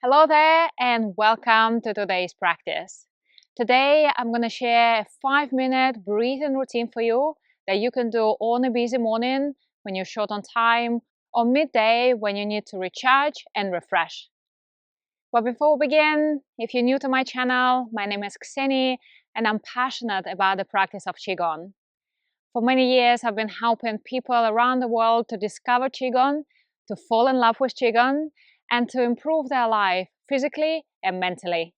Hello there and welcome to today's practice. Today I'm going to share a 5-minute breathing routine for you that you can do on a busy morning when you're short on time or midday when you need to recharge and refresh. But before we begin, if you're new to my channel, my name is Kseny and I'm passionate about the practice of Qigong. For many years I've been helping people around the world to discover Qigong, to fall in love with Qigong, and to improve their life physically and mentally.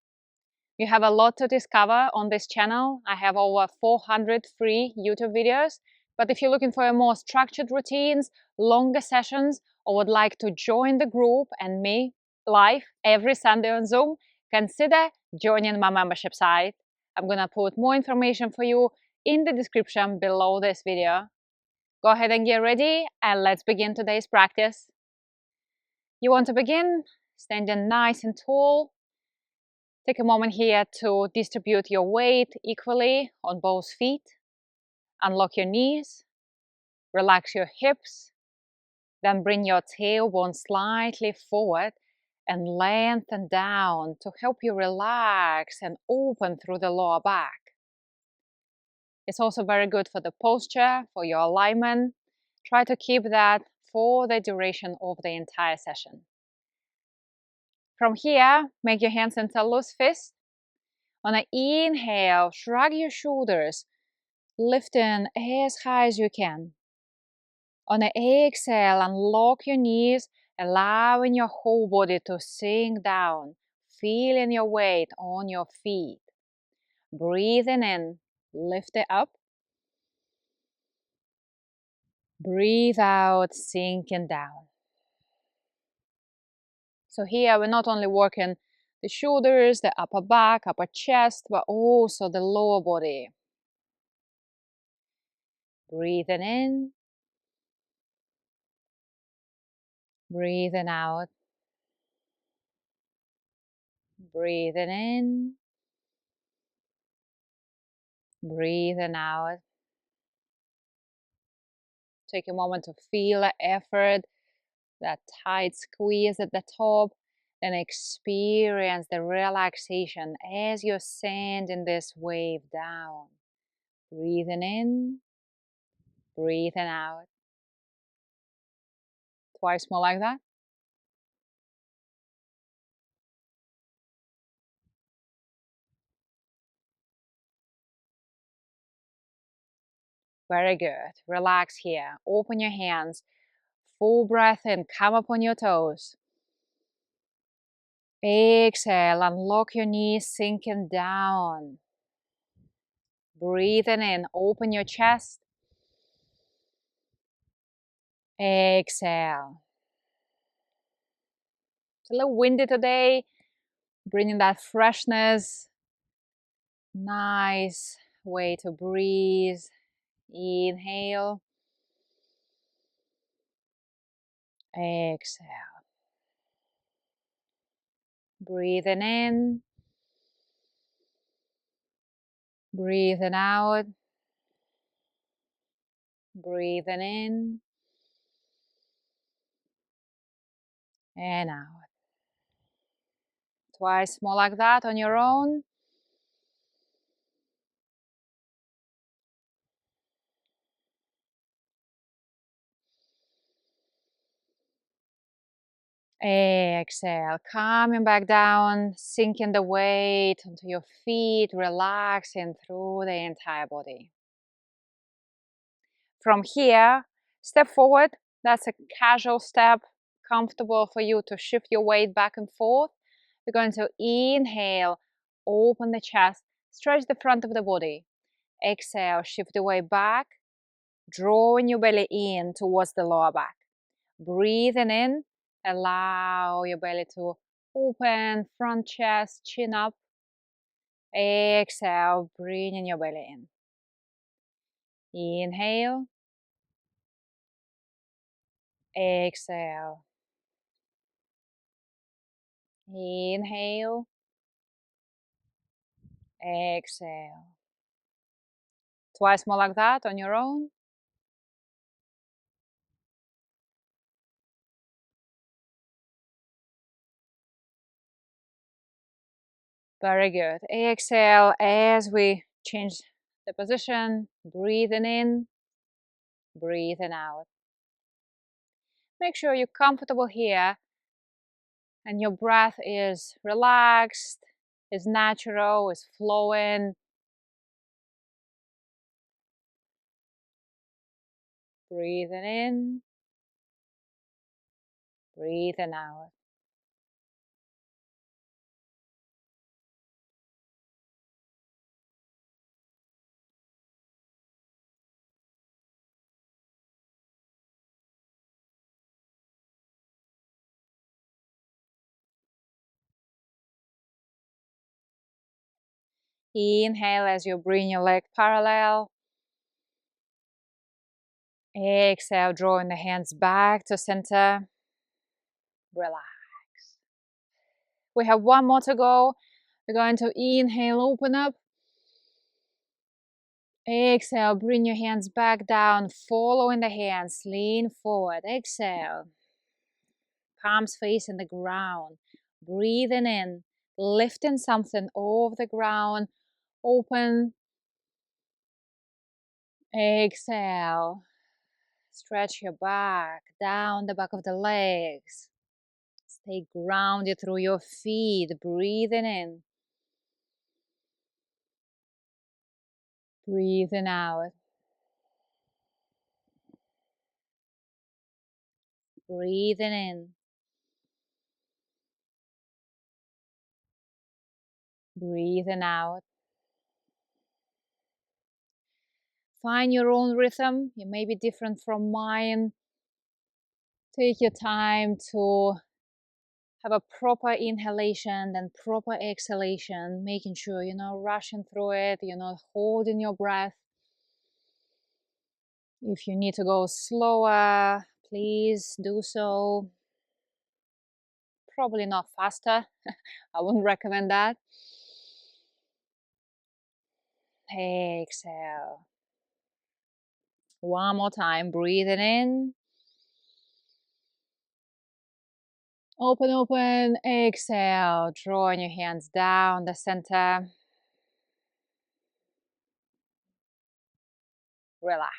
You have a lot to discover on this channel. I have over 400 free YouTube videos, but if you're looking for a more structured routines, longer sessions, or would like to join the group and me live every Sunday on Zoom, consider joining my membership site. I'm gonna put more information for you in the description below this video. Go ahead and get ready and let's begin today's practice. You want to begin standing nice and tall. Take a moment here to distribute your weight equally on both feet. Unlock your knees, relax your hips, then bring your tailbone slightly forward and lengthen down to help you relax and open through the lower back. It's also very good for the posture, for your alignment. Try to keep that for the duration of the entire session. From here, make your hands into a loose fist. On an inhale, shrug your shoulders, lifting as high as you can. On an exhale, unlock your knees, allowing your whole body to sink down, feeling your weight on your feet. Breathing in, lift it up. Breathe out, sinking down. So here we're not only working the shoulders, the upper back, upper chest, but also the lower body. Breathing in, breathing out, breathing in, breathing out. Take a moment to feel the effort, that tight squeeze at the top, and experience the relaxation as you're sending this wave down. Breathing in, breathing out. Twice more like that. Very good. Relax here. Open your hands. Full breath in. Come up on your toes. Exhale. Unlock your knees, sinking down. Breathing in. Open your chest. Exhale. It's a little windy today. Bringing that freshness. Nice way to breathe. Inhale. Exhale. Breathing in. Breathing out. Breathing in. And out. Twice more like that on your own. Exhale, coming back down, sinking the weight onto your feet, relaxing through the entire body. From here, step forward. That's a casual step, comfortable for you to shift your weight back and forth. We're going to inhale, open the chest, stretch the front of the body. Exhale, shift the weight back, drawing your belly in towards the lower back. Breathing in, allow your belly to open, front chest, chin up. Exhale, bringing your belly in. Inhale. Exhale. Inhale. Exhale. Twice more like that on your own. Very good. Exhale as we change the position. Breathing in, breathing out. Make sure you're comfortable here and your breath is relaxed, is natural, is flowing. Breathing in, breathing out. Inhale as you bring your leg parallel. Exhale, drawing the hands back to center. Relax. We have one more to go. We're going to inhale, open up. Exhale, bring your hands back down, following the hands, lean forward. Exhale, palms facing the ground. Breathing in, lifting something off the ground. Open. Exhale. Stretch your back, down the back of the legs. Stay grounded through your feet. Breathing in. Breathing out. Breathing in. Breathing out. Find your own rhythm. It may be different from mine. Take your time to have a proper inhalation and proper exhalation, making sure you're not rushing through it, you're not holding your breath. If you need to go slower, please do so. Probably not faster. I wouldn't recommend that. Exhale. One more time. Breathing in. Open, open. Exhale. Drawing your hands down the center. Relax.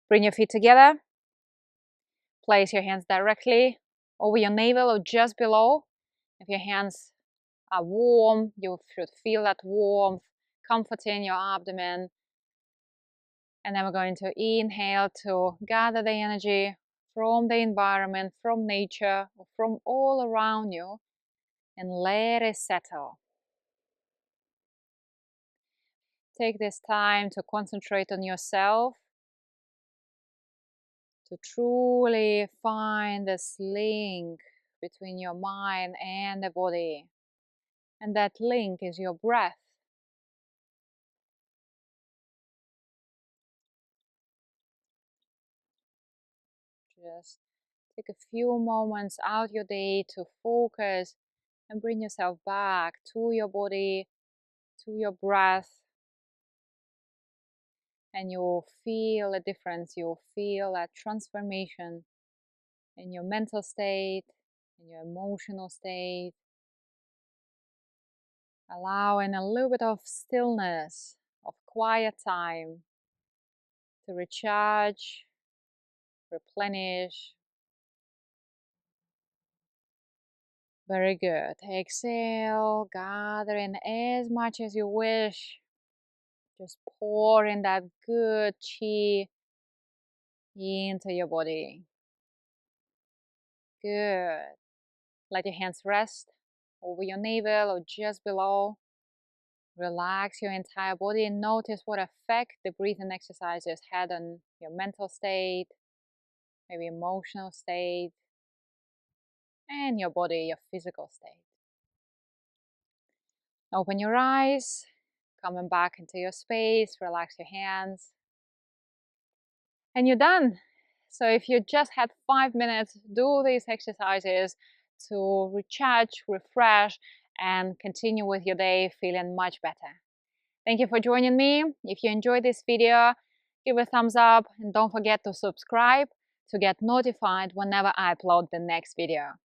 Bring your feet together. Place your hands directly over your navel or just below. If your hands are warm, you should feel that warmth comforting your abdomen. And then we're going to inhale to gather the energy from the environment, from nature, or from all around you, and let it settle. Take this time to concentrate on yourself, to truly find this link between your mind and the body. And that link is your breath. Just take a few moments out your day to focus and bring yourself back to your body, to your breath. And you'll feel a difference. You'll feel a transformation in your mental state, in your emotional state. Allowing a little bit of stillness, of quiet time to recharge, replenish. Very good. Exhale, gather in as much as you wish. Just pour in that good chi into your body. Good. Let your hands rest over your navel or just below. Relax your entire body and notice what effect the breathing exercises had on your mental state, maybe emotional state, and your body, your physical state. Open your eyes, coming back into your space, relax your hands. And you're done. So if you just had 5 minutes, do these exercises to recharge, refresh, and continue with your day feeling much better. Thank you for joining me. If you enjoyed this video, give a thumbs up and don't forget to subscribe to get notified whenever I upload the next video.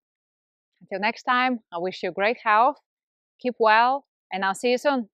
Until next time, I wish you great health, keep well, and I'll see you soon.